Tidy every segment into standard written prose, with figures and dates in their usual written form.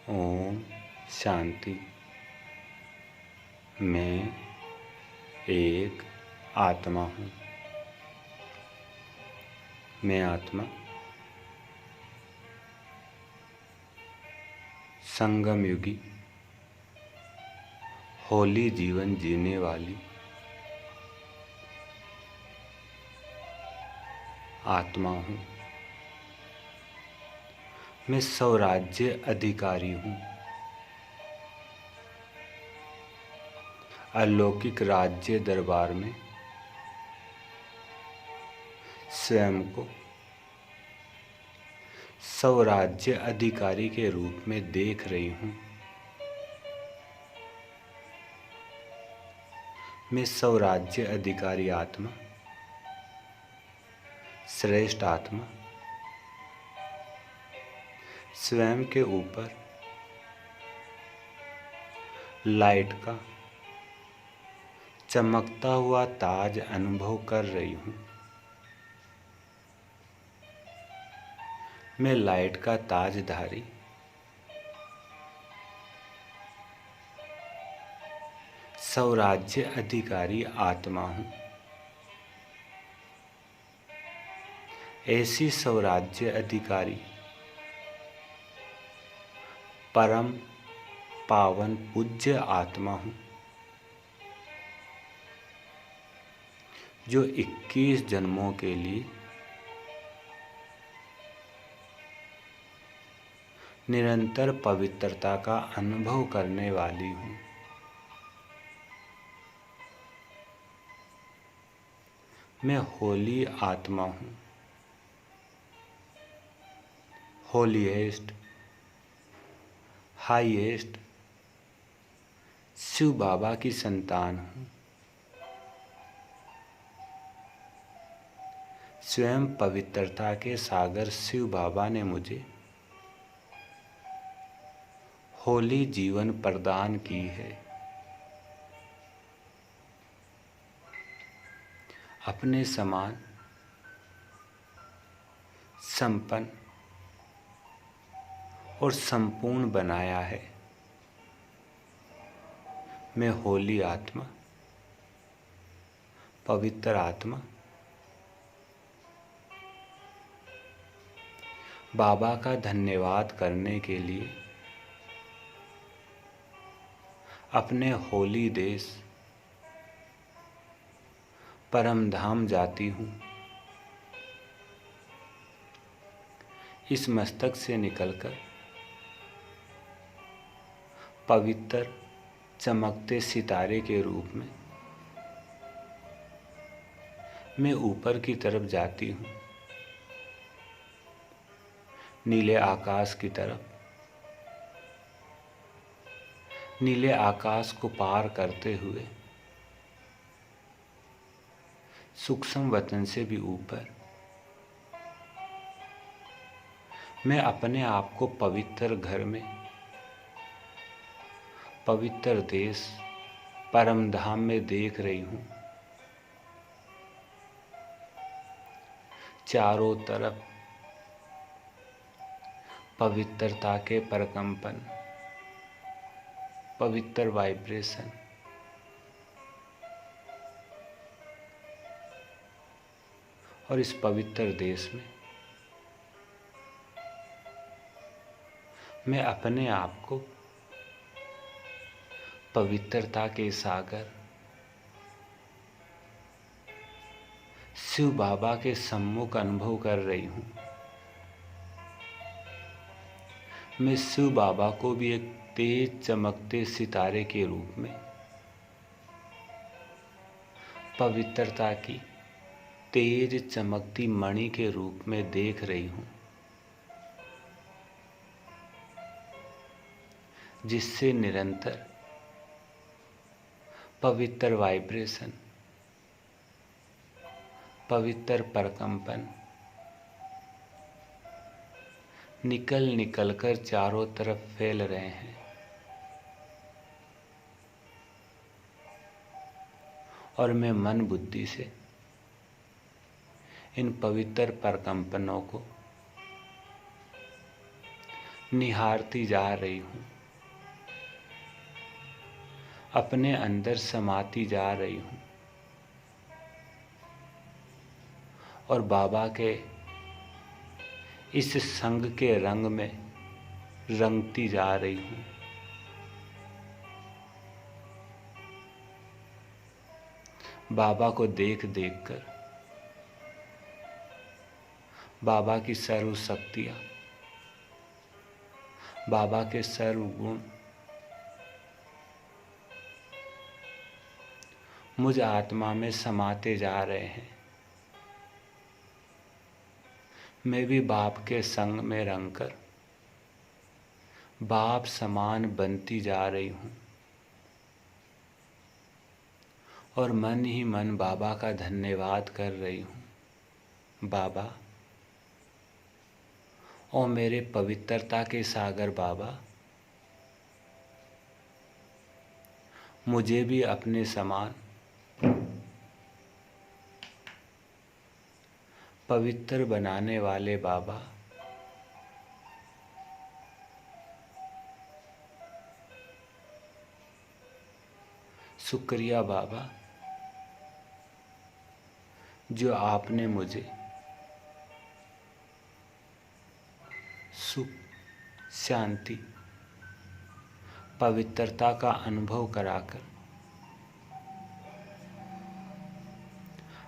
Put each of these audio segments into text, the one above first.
ओम शांति। मैं एक आत्मा हूँ। मैं आत्मा संगम युगी होली जीवन जीने वाली आत्मा हूँ। मैं स्वराज्य अधिकारी हूँ। अलौकिक राज्य दरबार में स्वयं को स्वराज्य अधिकारी के रूप में देख रही हूँ। मैं स्वराज्य अधिकारी आत्मा, श्रेष्ठ आत्मा, स्वयं के ऊपर लाइट का चमकता हुआ ताज अनुभव कर रही हूँ। मैं लाइट का ताजधारी स्वराज्य अधिकारी आत्मा हूँ। ऐसी स्वराज्य अधिकारी परम पावन पूज्य आत्मा हूँ जो 21 जन्मों के लिए निरंतर पवित्रता का अनुभव करने वाली हूँ। मैं होली आत्मा हूँ, होलीएस्ट, हाईएस्ट शिव बाबा की संतान हूँ। स्वयं पवित्रता के सागर शिव बाबा ने मुझे होली जीवन प्रदान की है। अपने समान संपन्न और संपूर्ण बनाया है। मैं होली आत्मा, पवित्र आत्मा, बाबा का धन्यवाद करने के लिए अपने होली देश परम धाम जाती हूँ। इस मस्तक से निकलकर पवित्र चमकते सितारे के रूप में मैं ऊपर की तरफ जाती हूँ, नीले आकाश की तरफ। नीले आकाश को पार करते हुए सूक्ष्म वतन से भी ऊपर मैं अपने आप को पवित्र घर में, पवित्र देश परम धाम में देख रही हूँ। चारों तरफ पवित्रता के प्रकंपन, पवित्र वाइब्रेशन, और इस पवित्र देश में मैं अपने आप को पवित्रता के सागर शिव बाबा के सम्मुख अनुभव कर रही हूँ। मैं शिव बाबा को भी एक तेज चमकते सितारे के रूप में पवित्रता की तेज चमकती मणि के रूप में देख रही हूँ, जिससे निरंतर पवित्र वाइब्रेशन, पवित्र प्रकंपन निकल कर चारों तरफ फैल रहे हैं। और मैं मन बुद्धि से इन पवित्र प्रकंपनों को निहारती जा रही हूँ, अपने अंदर समाती जा रही हूँ और बाबा के इस संग के रंग में रंगती जा रही हूँ। बाबा को देख देख कर बाबा की सर्व शक्तियाँ, बाबा के सर्व गुण मुझ आत्मा में समाते जा रहे हैं। मैं भी बाप के संग में रंगकर बाप समान बनती जा रही हूँ और मन ही मन बाबा का धन्यवाद कर रही हूँ। बाबा, ओ मेरे पवित्रता के सागर बाबा, मुझे भी अपने समान पवित्र बनाने वाले बाबा, शुक्रिया बाबा, जो आपने मुझे सुख, शांति, पवित्रता का अनुभव कराकर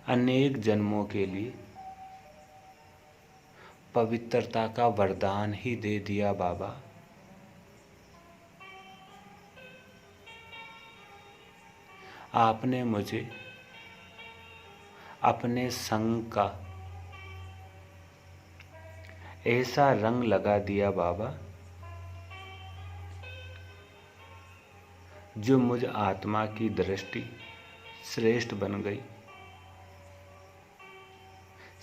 अनेक जन्मों के लिए पवित्रता का वरदान ही दे दिया। बाबा, आपने मुझे अपने संग का ऐसा रंग लगा दिया बाबा, जो मुझ आत्मा की दृष्टि श्रेष्ठ बन गई,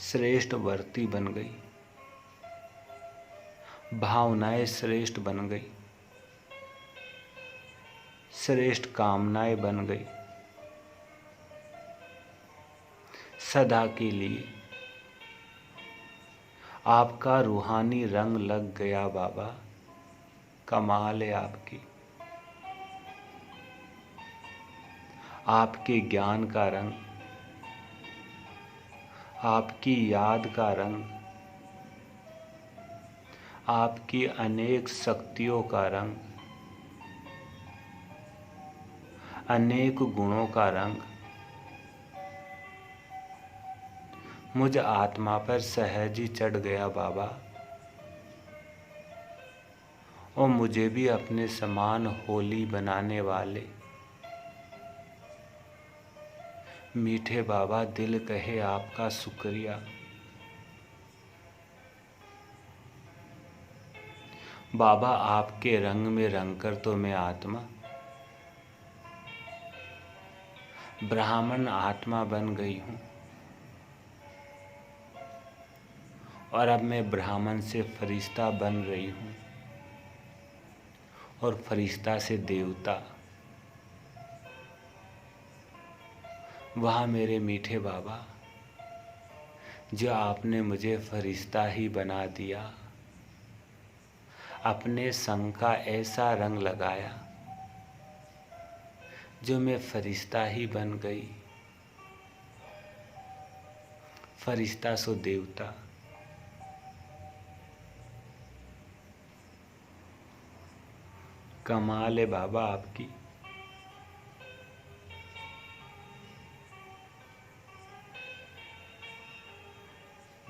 श्रेष्ठ वर्ती बन गई, भावनाएं श्रेष्ठ बन गई, श्रेष्ठ कामनाएं बन गई। सदा के लिए आपका रूहानी रंग लग गया बाबा। कमाल है आपकी, आपके ज्ञान का रंग, आपकी याद का रंग, आपकी अनेक शक्तियों का रंग, अनेक गुणों का रंग मुझ आत्मा पर सहज ही चढ़ गया बाबा। और मुझे भी अपने समान होली बनाने वाले मीठे बाबा, दिल कहे आपका शुक्रिया। बाबा, आपके रंग में रंगकर तो मैं आत्मा ब्राह्मण आत्मा बन गई हूँ और अब मैं ब्राह्मण से फरिश्ता बन रही हूँ और फरिश्ता से देवता। वहाँ मेरे मीठे बाबा, जो आपने मुझे फरिश्ता ही बना दिया, अपने संग का ऐसा रंग लगाया जो मैं फरिश्ता ही बन गई। फरिश्ता सो देवता। कमाल है बाबा आपकी।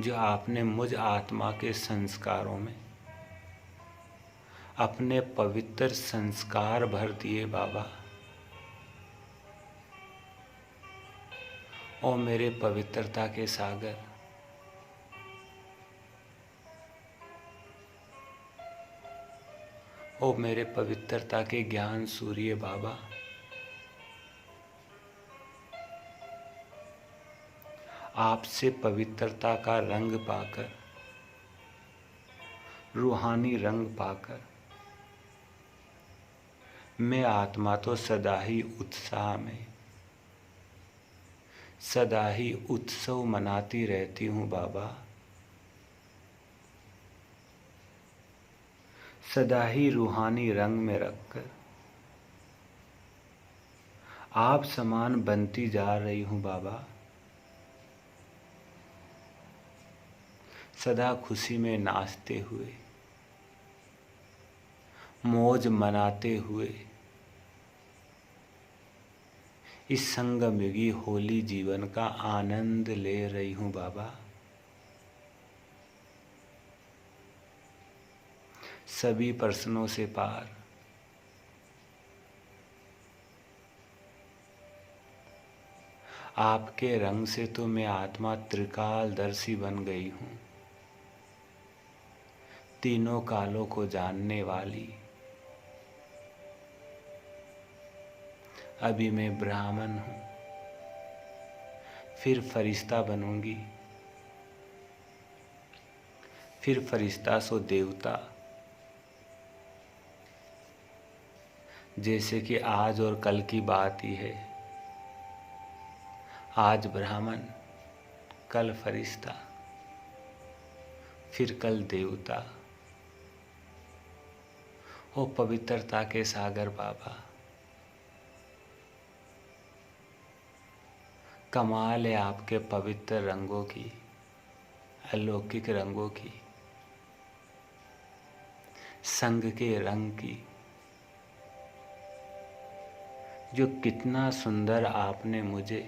जो आपने मुझ आत्मा के संस्कारों में अपने पवित्र संस्कार भर दिए बाबा। ओ मेरे पवित्रता के सागर, ओ मेरे पवित्रता के ज्ञान सूर्य बाबा, आपसे पवित्रता का रंग पाकर, रूहानी रंग पाकर मैं आत्मा तो सदा ही उत्साह में, सदा ही उत्सव मनाती रहती हूँ बाबा। सदा ही रूहानी रंग में रखकर आप समान बनती जा रही हूँ बाबा। सदा खुशी में नाचते हुए, मौज मनाते हुए इस संगमयुगी होली जीवन का आनंद ले रही हूँ बाबा। सभी प्रश्नों से पार, आपके रंग से तो मैं आत्मा त्रिकालदर्शी बन गई हूँ। तीनों कालों को जानने वाली। अभी मैं ब्राह्मण हूँ, फिर फरिश्ता बनूंगी, फिर फरिश्ता सो देवता। जैसे कि आज और कल की बात ही है। आज ब्राह्मण, कल फरिश्ता, फिर कल देवता। ओ पवित्रता के सागर बाबा, कमाल है आपके पवित्र रंगों की, अलौकिक रंगों की, संग के रंग की। जो कितना सुंदर आपने मुझे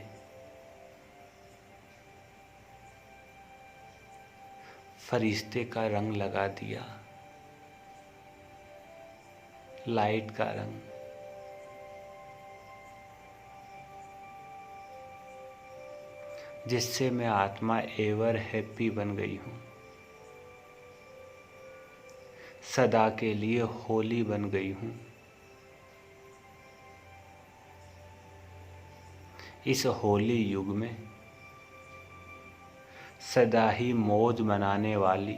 फरिश्ते का रंग लगा दिया, लाइट का रंग। जिससे मैं आत्मा एवर हैप्पी बन गई हूँ। सदा के लिए होली बन गई हूँ। इस होली युग में सदा ही मौज मनाने वाली,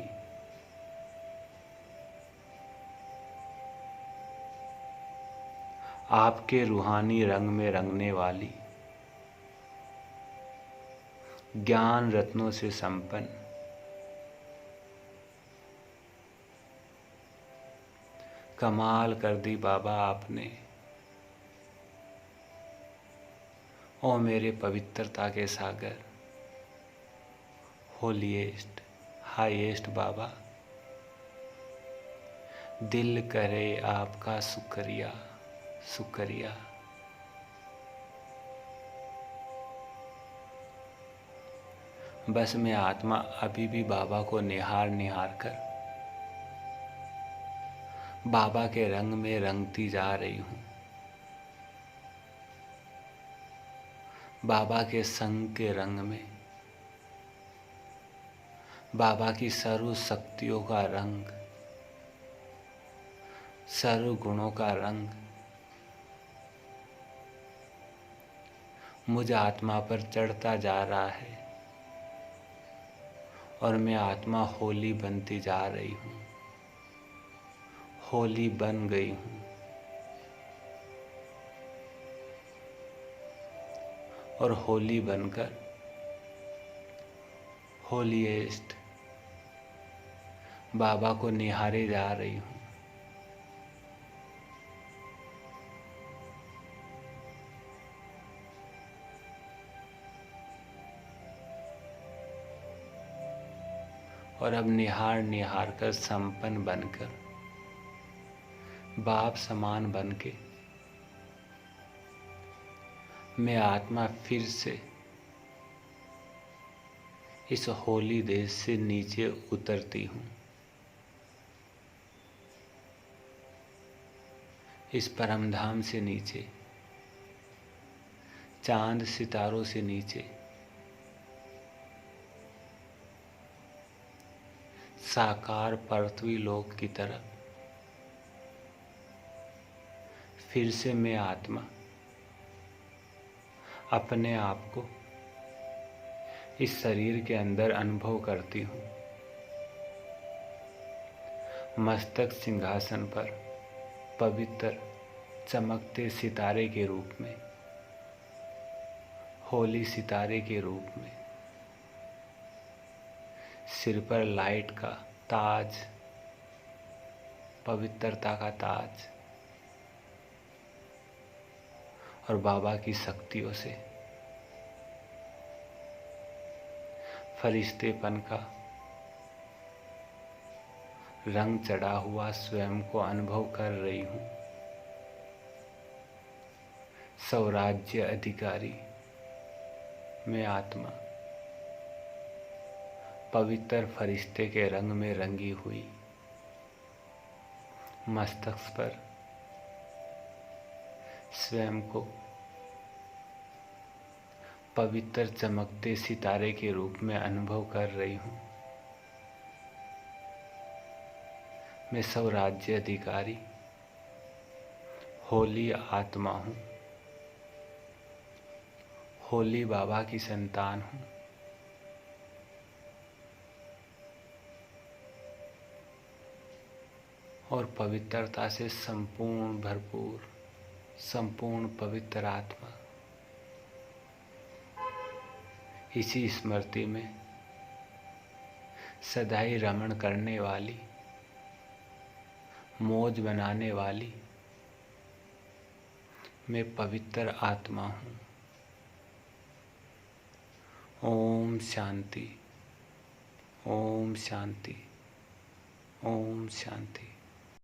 आपके रूहानी रंग में रंगने वाली, ज्ञान रत्नों से संपन्न, कमाल कर दी बाबा आपने। ओ मेरे पवित्रता के सागर, होलीएस्ट, हाईएस्ट बाबा, दिल करे आपका शुक्रिया, शुक्रिया। बस मैं आत्मा अभी भी बाबा को निहार निहार कर बाबा के रंग में रंगती जा रही हूँ। बाबा के संग के रंग में, बाबा की सर्व शक्तियों का रंग, सर्व गुणों का रंग मुझ आत्मा पर चढ़ता जा रहा है और मैं आत्मा होली बनती जा रही हूँ, होली बन गई हूँ। और होली बनकर होलीएस्ट बाबा को निहारे जा रही हूँ। और अब निहार निहार कर संपन्न बनकर, बाप समान बनके मैं आत्मा फिर से इस होली देश से नीचे उतरती हूँ। इस परमधाम से नीचे, चांद सितारों से नीचे, साकार पृथ्वी लोक की तरफ फिर से मैं आत्मा अपने आप को इस शरीर के अंदर अनुभव करती हूँ। मस्तक सिंहासन पर पवित्र चमकते सितारे के रूप में, होली सितारे के रूप में, सिर पर लाइट का ताज, पवित्रता का ताज और बाबा की शक्तियों से फरिश्तेपन का रंग चढ़ा हुआ स्वयं को अनुभव कर रही हूँ। स्वराज्य अधिकारी में आत्मा पवित्र फरिश्ते के रंग में रंगी हुई मस्तक पर स्वयं को पवित्र चमकते सितारे के रूप में अनुभव कर रही हूँ। मैं स्वराज्य अधिकारी होली आत्मा हूँ, होली बाबा की संतान हूँ। और पवित्रता से संपूर्ण भरपूर संपूर्ण पवित्र आत्मा इसी स्मृति में सदा ही रमण करने वाली, मौज बनाने वाली मैं पवित्र आत्मा हूँ। ओम शांति, ओम शांति, ओम शांति।